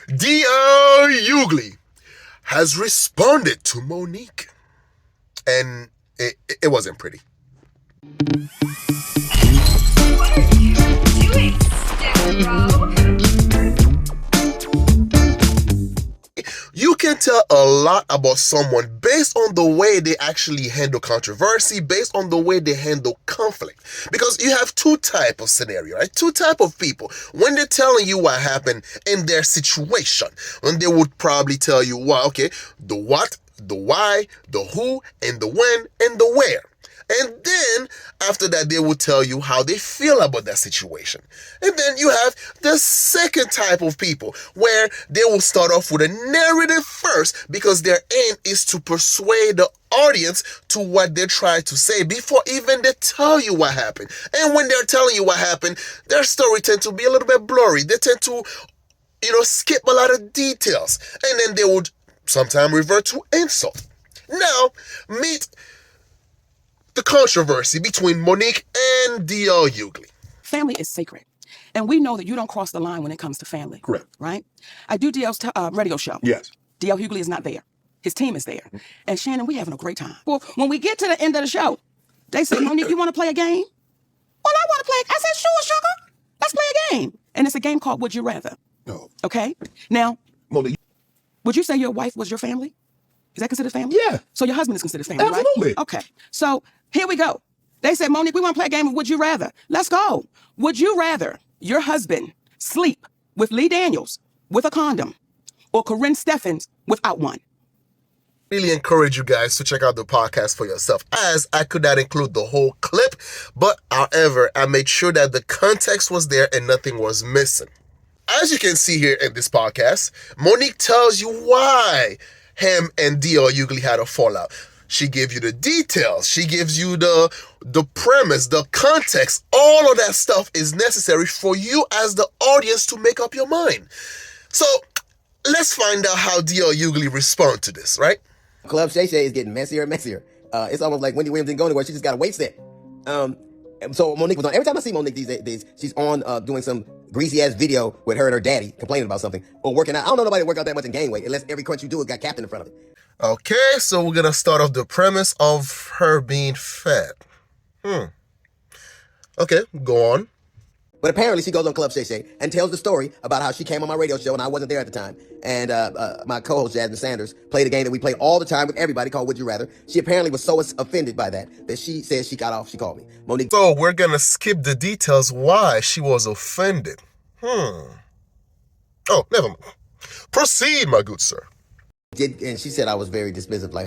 D.R. Hughley has responded to Monique. And it wasn't pretty. What are you doing, Scarecrow? You can tell a lot about someone based on the way they actually handle controversy, based on the way they handle conflict. Because you have two type of scenario, right? Two type of people. When they're telling you what happened in their situation, and they would probably tell you, well, okay, the what, the why, the who, and the when, and the where. And then, after that, they will tell you how they feel about that situation. And then you have the second type of people, where they will start off with a narrative first, because their aim is to persuade the audience to what they're trying to say before even they tell you what happened. And when they're telling you what happened, their story tends to be a little bit blurry. They tend to, skip a lot of details. And then they would sometimes revert to insult. Now, meet the controversy between Monique and D.L. Hughley. Family is sacred. And we know that you don't cross the line when it comes to family. Correct. Right? I do DL's radio show. Yes. D.L. Hughley is not there. His team is there. And Shannon, we having a great time. Well, when we get to the end of the show, they say, Monique, you want to play a game? Well, I want to play. I said, sure, sugar. Let's play a game. And it's a game called Would You Rather. No. Okay? Now, Monique. Would you say your wife was your family? Is that considered family? Yeah. So your husband is considered family, Absolutely. right? Okay. So here we go. They said, Monique, we want to play a game of Would You Rather. Let's go. Would you rather your husband sleep with Lee Daniels with a condom or Corinne Steffens without one? Really encourage you guys to check out the podcast for yourself, as I could not include the whole clip, but however, I made sure that the context was there and nothing was missing. As you can see here in this podcast, Monique tells you why him and D.L. Hughley had a fallout. She gives you the details. She gives you the premise, the context. All of that stuff is necessary for you as the audience to make up your mind. So let's find out how D.L. Hughley respond to this, right? Club Shay Shay is getting messier and messier. It's almost like Wendy Williams didn't go anywhere. She just got a wait set. So Monique was on. Every time I see Monique these days, she's on doing some greasy ass video with her and her daddy complaining about something or working out. I don't know nobody work out that much and gain weight unless every crunch you do has got Captain in front of it. Okay, so we're gonna start off the premise of her being fat. Okay, go on. But apparently she goes on Club Shay Shay and tells the story about how she came on my radio show and I wasn't there at the time. And my co-host Jasmine Sanders played a game that we play all the time with everybody called Would You Rather. She apparently was so offended by that she said she got off. She called me. Monique. So we're gonna skip the details why she was offended. Oh, never mind. Proceed, my good sir. And she said I was very dismissive, like,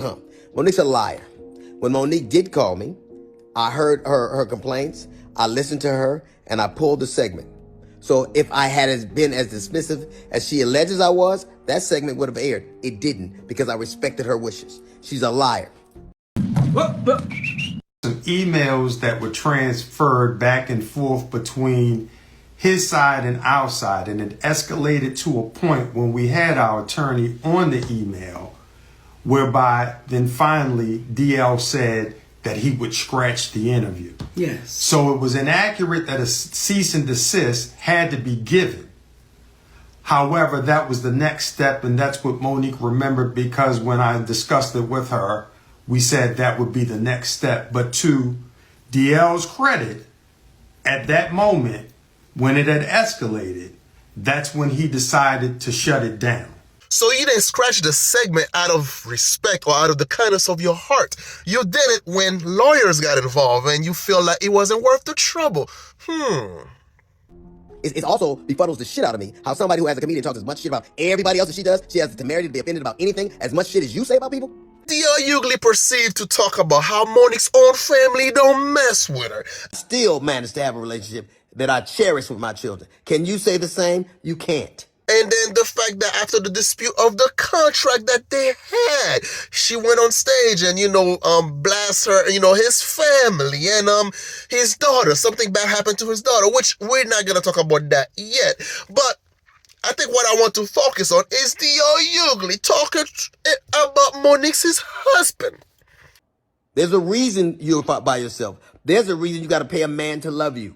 Monique's a liar. When Monique did call me, I heard her complaints, I listened to her, and I pulled the segment. So if I had been as dismissive as she alleges I was, that segment would have aired. It didn't, because I respected her wishes. She's a liar. Some emails that were transferred back and forth between his side and our side, and it escalated to a point when we had our attorney on the email, whereby then finally DL said that he would scratch the interview. Yes. So it was inaccurate that a cease and desist had to be given. However, that was the next step, and that's what Monique remembered, because when I discussed it with her, we said that would be the next step. But to DL's credit, at that moment, when it had escalated, that's when he decided to shut it down. So you didn't scratch the segment out of respect or out of the kindness of your heart. You did it when lawyers got involved and you feel like it wasn't worth the trouble. It also befuddles the shit out of me how somebody who has a comedian talks as much shit about everybody else as she does. She has the temerity to be offended about anything as much shit as you say about people. D.L. Hughley proceeded to talk about how Monique's own family don't mess with her. Still managed to have a relationship that I cherish with my children. Can you say the same? You can't. And then the fact that after the dispute of the contract that they had, she went on stage and, blast her, his family and his daughter. Something bad happened to his daughter, which we're not going to talk about that yet. But I think what I want to focus on is D.L. Hughley talking about Monique's his husband. There's a reason you're by yourself. There's a reason you got to pay a man to love you.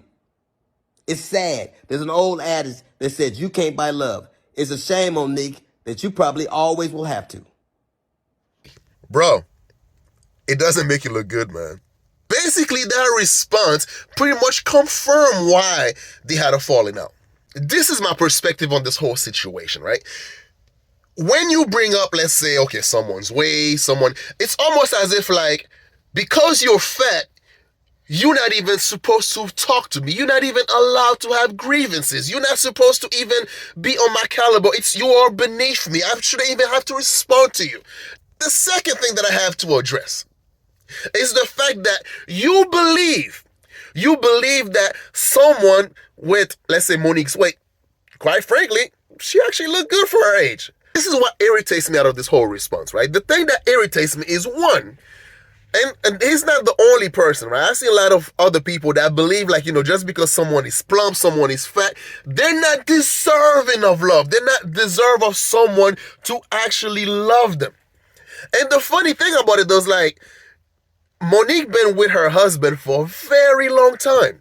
It's sad. There's an old adage that says you can't buy love. It's a shame, Monique, that you probably always will have to. Bro, it doesn't make you look good, man. Basically, that response pretty much confirmed why they had a falling out. This is my perspective on this whole situation, right? When you bring up, let's say, okay, someone's weight, it's almost as if like, because you're fat, you're not even supposed to talk to me. You're not even allowed to have grievances. You're not supposed to even be on my caliber. You are beneath me. I shouldn't even have to respond to you. The second thing that I have to address is the fact that you believe that someone with, let's say, Monique's weight, quite frankly, she actually looked good for her age. This is what irritates me out of this whole response, right? The thing that irritates me is one, and he's not the only person, right? I see a lot of other people that believe like, just because someone is plump, someone is fat, they're not deserving of love. They're not deserve of someone to actually love them. And the funny thing about it is like, Monique been with her husband for a very long time.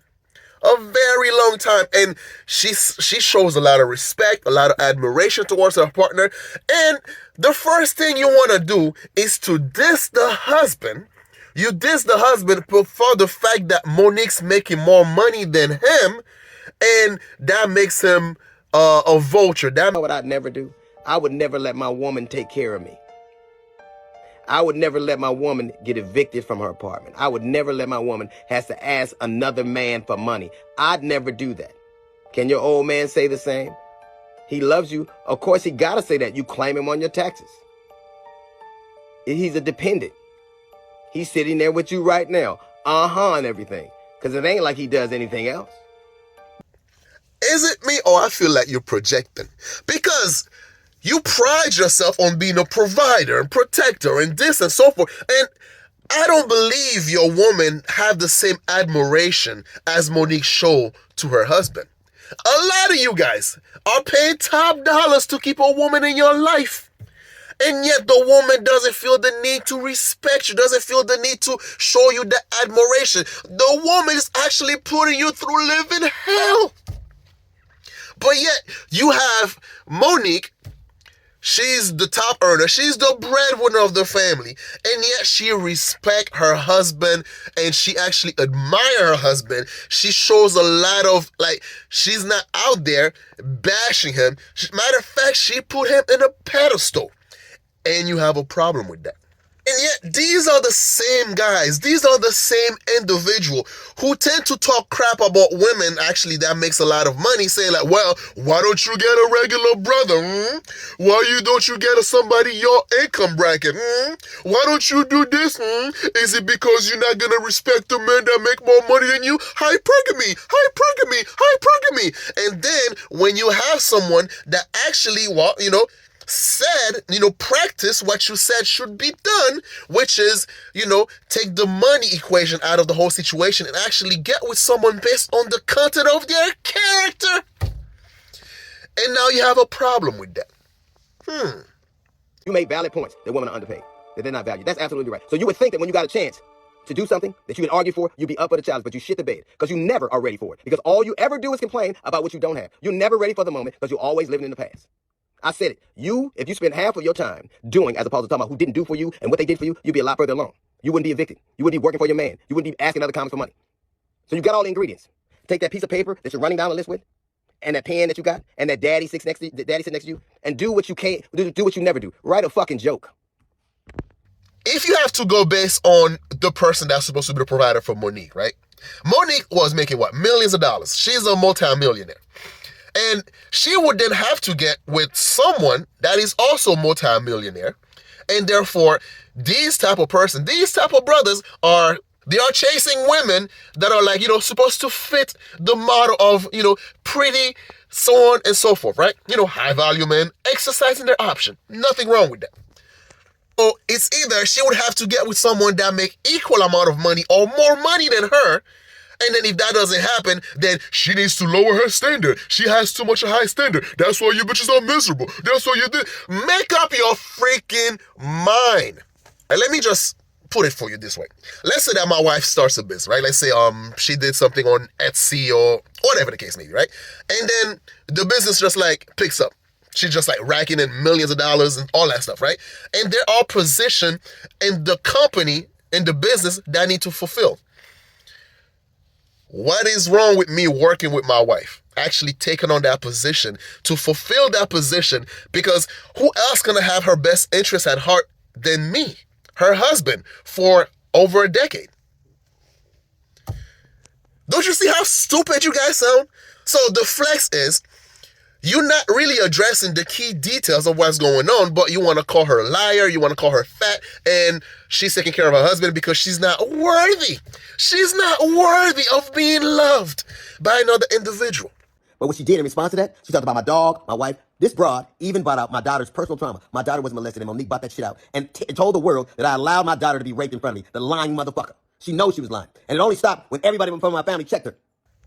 And she shows a lot of respect, a lot of admiration towards her partner. And the first thing you want to do is to diss the husband. You diss the husband for the fact that Monique's making more money than him, and that makes him a vulture. You know what I'd never do? I would never let my woman take care of me. I would never let my woman get evicted from her apartment. I would never let my woman has to ask another man for money. I'd never do that. Can your old man say the same? He loves you. Of course, he got to say that. You claim him on your taxes. He's a dependent. He's sitting there with you right now. And everything. Because it ain't like he does anything else. Is it me or I feel like you're projecting? Because you pride yourself on being a provider and protector and this and so forth. And I don't believe your woman have the same admiration as Monique showed to her husband. A lot of you guys are paying top dollars to keep a woman in your life. And yet the woman doesn't feel the need to respect you, doesn't feel the need to show you the admiration. The woman is actually putting you through living hell. But yet you have Monique. She's the top earner. She's the breadwinner of the family. And yet she respects her husband and she actually admires her husband. She shows a lot of, she's not out there bashing him. Matter of fact, she put him in a pedestal. And you have a problem with that. And yet, these are the same guys, these are the same individual who tend to talk crap about women, actually, that makes a lot of money, saying like, well, why don't you get a regular brother? Why don't you get somebody your income bracket? Why don't you do this? Is it because you're not going to respect the men that make more money than you? Hypergamy. And then, when you have someone that actually, said, practice what you said should be done, which is, take the money equation out of the whole situation and actually get with someone based on the content of their character. And now you have a problem with that. You make valid points that women are underpaid, that they're not valued. That's absolutely right. So you would think that when you got a chance to do something that you can argue for, you'd be up for the challenge, but you shit the bed because you never are ready for it. Because all you ever do is complain about what you don't have. You're never ready for the moment because you're always living in the past. I said it. If you spend half of your time doing as opposed to talking about who didn't do for you and what they did for you, you'd be a lot further along. You wouldn't be evicted. You wouldn't be working for your man. You wouldn't be asking other comics for money. So you got all the ingredients. Take that piece of paper that you're running down the list with, and that pen that you got, and that daddy sits next to you, and do what you can't do what you never do. Write a fucking joke. If you have to go based on the person that's supposed to be the provider for Monique, right? Monique was making millions of dollars. She's a multi-millionaire. And she would then have to get with someone that is also multi-millionaire. And therefore, these type of brothers are chasing women that are supposed to fit the model of, pretty, so on and so forth, right? High value men exercising their option. Nothing wrong with that. So it's either she would have to get with someone that make equal amount of money or more money than her. And then if that doesn't happen, then she needs to lower her standard. She has too much a high standard. That's why you bitches are miserable. That's why you did. Make up your freaking mind. And let me just put it for you this way. Let's say that my wife starts a business, right? Let's say she did something on Etsy or whatever the case may be, right? And then the business just picks up. She's just like racking in millions of dollars and all that stuff, right? And they're all positioned in the company, in the business that I need to fulfill. What is wrong with me working with my wife? Actually taking on that position to fulfill that position, because who else gonna have her best interest at heart than me, her husband, for over a decade? Don't you see how stupid you guys sound? So the flex is, you're not really addressing the key details of what's going on, but you want to call her a liar, you want to call her fat, and she's taking care of her husband because she's not worthy. She's not worthy of being loved by another individual. But what she did in response to that, she talked about my dog, my wife. This broad even brought out my daughter's personal trauma. My daughter was molested, and Monique brought that shit out and told the world that I allowed my daughter to be raped in front of me. The lying motherfucker. She knows she was lying. And it only stopped when everybody from my family checked her.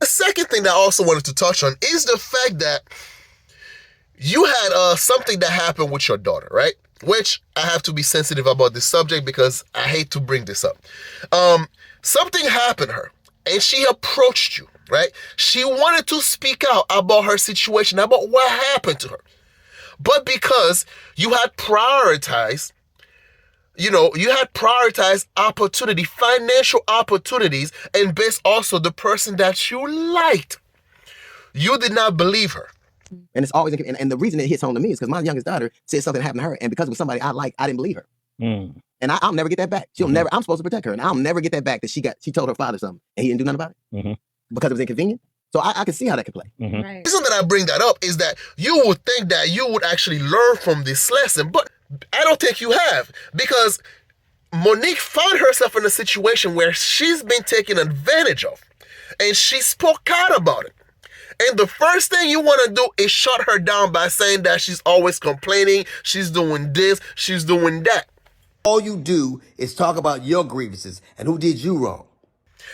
The second thing that I also wanted to touch on is the fact that you had something that happened with your daughter, right? Which I have to be sensitive about this subject because I hate to bring this up. Something happened to her and she approached you, right? She wanted to speak out about her situation, about what happened to her. But because you had prioritized, opportunity, financial opportunities, and based also the person that you liked, you did not believe her. And it's always, and the reason it hits home to me is because my youngest daughter said something happened to her, and because it was somebody I like, I didn't believe her. And I'll never get that back. She'll never. I'm supposed to protect her, and I'll never get that back. That she told her father something, and he didn't do nothing about it because it was inconvenient. So I can see how that could play. Right. The reason that I bring that up is that you would think that you would actually learn from this lesson, but I don't think you have, because Monique found herself in a situation where she's been taken advantage of, and she spoke out about it. And the first thing you want to do is shut her down by saying that she's always complaining, she's doing this, she's doing that. All you do is talk about your grievances and who did you wrong.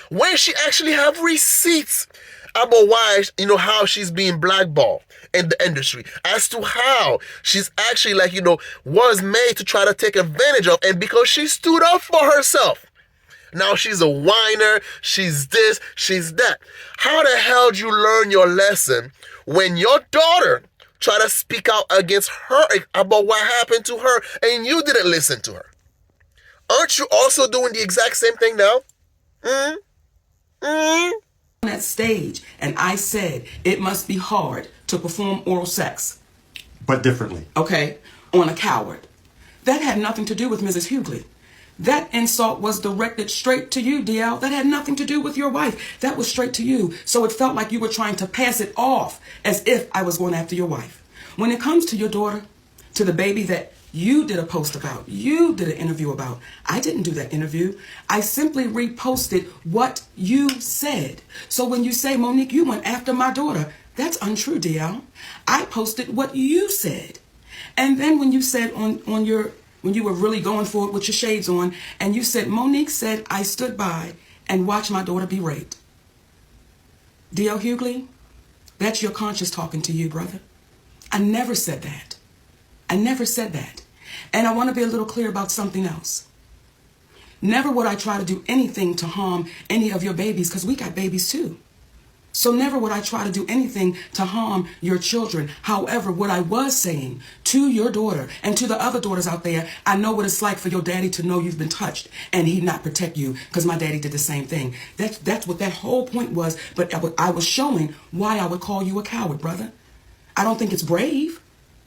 When she actually have receipts about why, how she's being blackballed in the industry, as to how she's actually was made to try to take advantage of, and because she stood up for herself. Now she's a whiner, she's this, she's that. How the hell did you learn your lesson when your daughter tried to speak out against her about what happened to her and you didn't listen to her? Aren't you also doing the exact same thing now? On that stage, and I said it must be hard to perform oral sex, But differently. okay, on a coward. That had nothing to do with Mrs. Hughley. That insult was directed straight to you, DL. That had nothing to do with your wife. That was straight to you. So it felt like you were trying to pass it off as if I was going after your wife. When it comes to your daughter, to the baby that you did a post about, you did an interview about, I didn't do that interview. I simply reposted what you said. So when you say, Monique, you went after my daughter, that's untrue, DL. I posted what you said. And then when you said when you were really going for it with your shades on, and you said, Monique said, I stood by and watched my daughter be raped. D.L. Hughley, that's your conscience talking to you, brother. I never said that. I never said that. And I want to be a little clear about something else. Never would I try to do anything to harm any of your babies, because we got babies too. So never would I try to do anything to harm your children. However, what I was saying to your daughter and to the other daughters out there, I know what it's like for your daddy to know you've been touched and he not protect you, because my daddy did the same thing. That's what that whole point was. But I was showing why I would call you a coward, brother. I don't think it's brave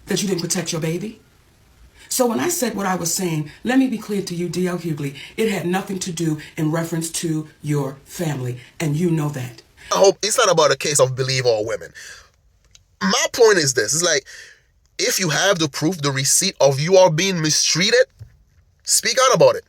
that you didn't protect your baby. So when I said what I was saying, let me be clear to you, D.L. Hughley, it had nothing to do in reference to your family, and you know that. I hope it's not about a case of believe all women. My point is this, it's like, if you have the proof, the receipt of you are being mistreated, speak out about it.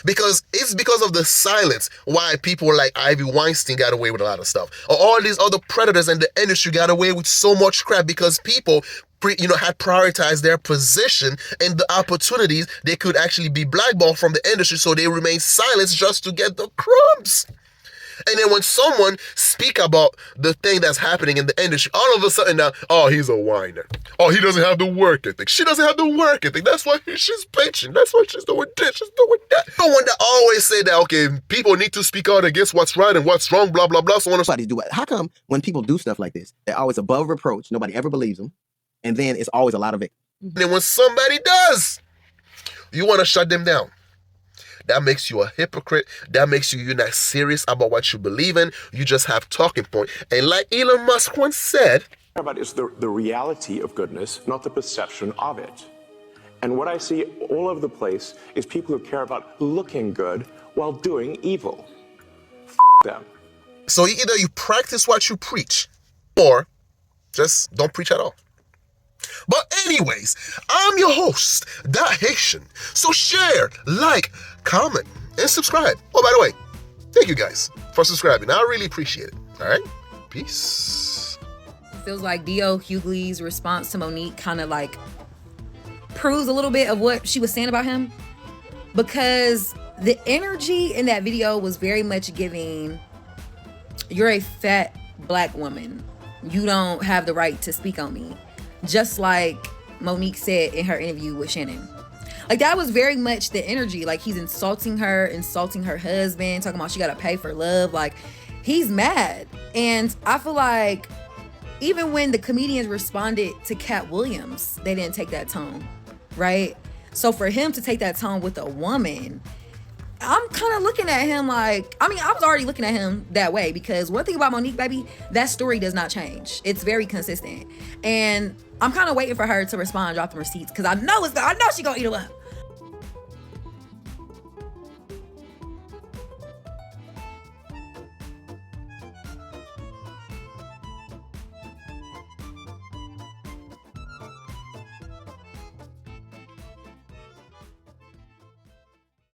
Because it's because of the silence why people like Ivy Weinstein got away with a lot of stuff. Or all these other predators in the industry got away with so much crap because people had prioritized their position and the opportunities. They could actually be blackballed from the industry, so they remain silent just to get the crumbs. And then when someone speak about the thing that's happening in the industry, all of a sudden now, oh, he's a whiner. Oh, he doesn't have the work ethic. She doesn't have the work ethic. That's why she's bitching. That's why she's doing this, she's doing that. No one that always say that, okay, people need to speak out against what's right and what's wrong, blah, blah, blah. So on and so Do it. How come when people do stuff like this, they're always above reproach, nobody ever believes them, And then it's always a lot of it. And then when somebody does, you want to shut them down. That makes you a hypocrite. That makes you're not serious about what you believe in. You just have talking point. And like Elon Musk once said, about is the reality of goodness, not the perception of it. And what I see all over the place is people who care about looking good while doing evil. Them. So either you practice what you preach, or just don't preach at all. But anyways, I'm your host, That Haitian. So share, like, comment, and subscribe. Oh, by the way, thank you guys for subscribing. I really appreciate it. All right? Peace. Feels like D.O. Hughley's response to Monique kind of like proves a little bit of what she was saying about him, because the energy in that video was very much giving, you're a fat black woman. You don't have the right to speak on me. Just like Monique said in her interview with Shannon. Like, that was very much the energy. Like, he's insulting her husband, talking about she gotta pay for love. Like, he's mad. And I feel like even when the comedians responded to Cat Williams, they didn't take that tone, right? So for him to take that tone with a woman, I'm kind of looking at him like, I mean, I was already looking at him that way, because one thing about Monique, baby, that story does not change. It's very consistent. And I'm kind of waiting for her to respond, drop the receipts, because I know she gonna eat them up.